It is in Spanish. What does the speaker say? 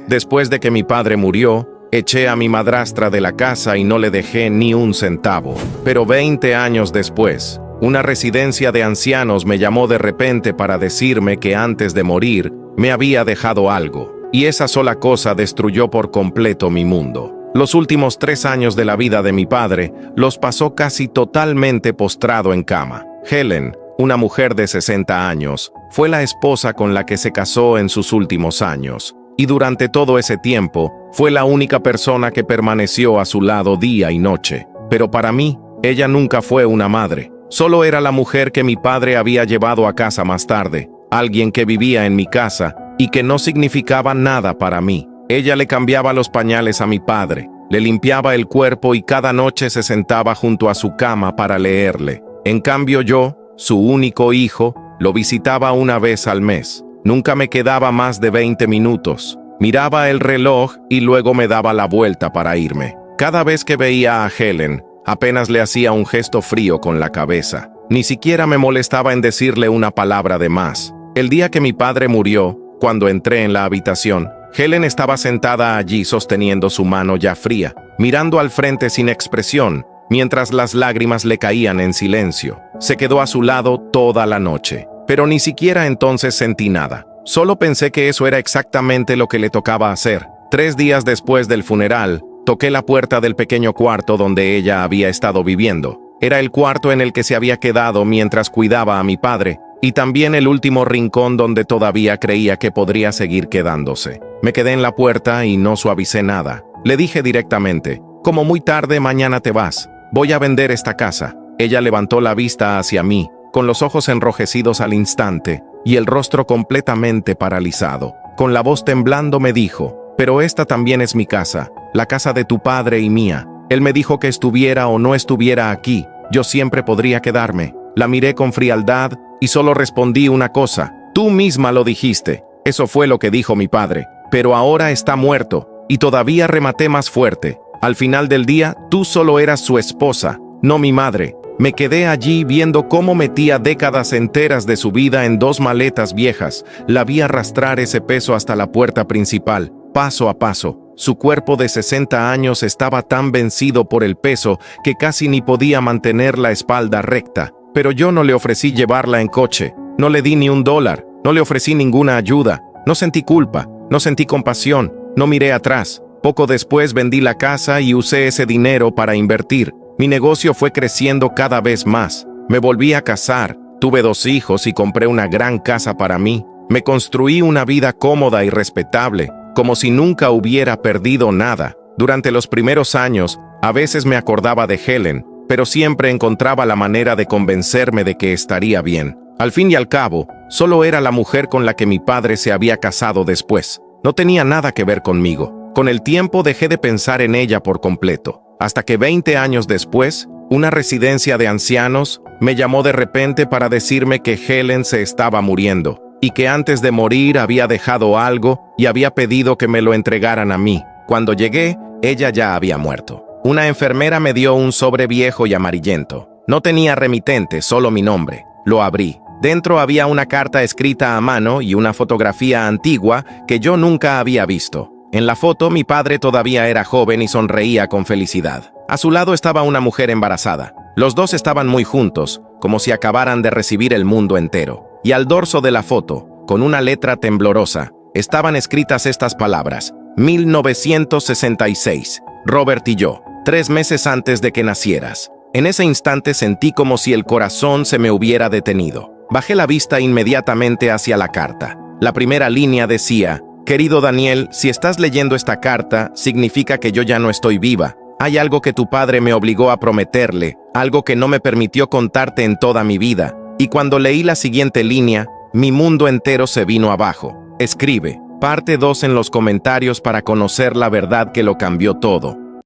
Después de que mi padre murió, eché a mi madrastra de la casa y no le dejé ni un centavo. Pero 20 años después, una residencia de ancianos me llamó de repente para decirme que antes de morir me había dejado algo, y esa sola cosa destruyó por completo mi mundo. Los últimos 3 años de la vida de mi padre los pasó casi totalmente postrado en cama. Helen, una mujer de 60 años, fue la esposa con la que se casó en sus últimos años, y durante todo ese tiempo fue la única persona que permaneció a su lado día y noche. Pero para mí, ella nunca fue una madre. Solo era la mujer que mi padre había llevado a casa más tarde, alguien que vivía en mi casa y que no significaba nada para mí. Ella le cambiaba los pañales a mi padre, le limpiaba el cuerpo y cada noche se sentaba junto a su cama para leerle. En cambio yo, su único hijo, lo visitaba una vez al mes. Nunca me quedaba más de 20 minutos. Miraba el reloj y luego me daba la vuelta para irme. Cada vez que veía a Helen, apenas le hacía un gesto frío con la cabeza. Ni siquiera me molestaba en decirle una palabra de más. El día que mi padre murió, cuando entré en la habitación, Helen estaba sentada allí sosteniendo su mano ya fría, mirando al frente sin expresión, mientras las lágrimas le caían en silencio. Se quedó a su lado toda la noche, pero ni siquiera entonces sentí nada. Solo pensé que eso era exactamente lo que le tocaba hacer. 3 días después del funeral, toqué la puerta del pequeño cuarto donde ella había estado viviendo. Era el cuarto en el que se había quedado mientras cuidaba a mi padre, y también el último rincón donde todavía creía que podría seguir quedándose. Me quedé en la puerta y no suavicé nada. Le dije directamente: «Como muy tarde mañana te vas. Voy a vender esta casa». Ella levantó la vista hacia mí, con los ojos enrojecidos al instante y el rostro completamente paralizado. Con la voz temblando me dijo: «Pero esta también es mi casa, la casa de tu padre y mía. Él me dijo que estuviera o no estuviera aquí, yo siempre podría quedarme». La miré con frialdad y solo respondí una cosa: «Tú misma lo dijiste». Eso fue lo que dijo mi padre. «Pero ahora está muerto». Y todavía rematé más fuerte: «Al final del día, tú solo eras su esposa, no mi madre». Me quedé allí viendo cómo metía décadas enteras de su vida en 2 maletas viejas. La vi arrastrar ese peso hasta la puerta principal, paso a paso. Su cuerpo de 60 años estaba tan vencido por el peso que casi ni podía mantener la espalda recta. Pero yo no le ofrecí llevarla en coche, no le di ni $1, no le ofrecí ninguna ayuda. No sentí culpa, no sentí compasión, no miré atrás. Poco después vendí la casa y usé ese dinero para invertir. Mi negocio fue creciendo cada vez más. Me volví a casar, tuve 2 hijos y compré una gran casa para mí. Me construí una vida cómoda y respetable, como si nunca hubiera perdido nada. Durante los primeros años, a veces me acordaba de Helen, pero siempre encontraba la manera de convencerme de que estaría bien. Al fin y al cabo, solo era la mujer con la que mi padre se había casado después. No tenía nada que ver conmigo. Con el tiempo dejé de pensar en ella por completo. Hasta que 20 años después, una residencia de ancianos me llamó de repente para decirme que Helen se estaba muriendo, y que antes de morir había dejado algo y había pedido que me lo entregaran a mí. Cuando llegué, ella ya había muerto. Una enfermera me dio un sobre viejo y amarillento. No tenía remitente, solo mi nombre. Lo abrí. Dentro había una carta escrita a mano y una fotografía antigua que yo nunca había visto. En la foto, mi padre todavía era joven y sonreía con felicidad. A su lado estaba una mujer embarazada. Los dos estaban muy juntos, como si acabaran de recibir el mundo entero. Y al dorso de la foto, con una letra temblorosa, estaban escritas estas palabras: 1966, Robert y yo, 3 meses antes de que nacieras. En ese instante sentí como si el corazón se me hubiera detenido. Bajé la vista inmediatamente hacia la carta. La primera línea decía: «Querido Daniel, si estás leyendo esta carta, significa que yo ya no estoy viva. Hay algo que tu padre me obligó a prometerle, algo que no me permitió contarte en toda mi vida». Y cuando leí la siguiente línea, mi mundo entero se vino abajo. Escribe, parte 2 en los comentarios para conocer la verdad que lo cambió todo.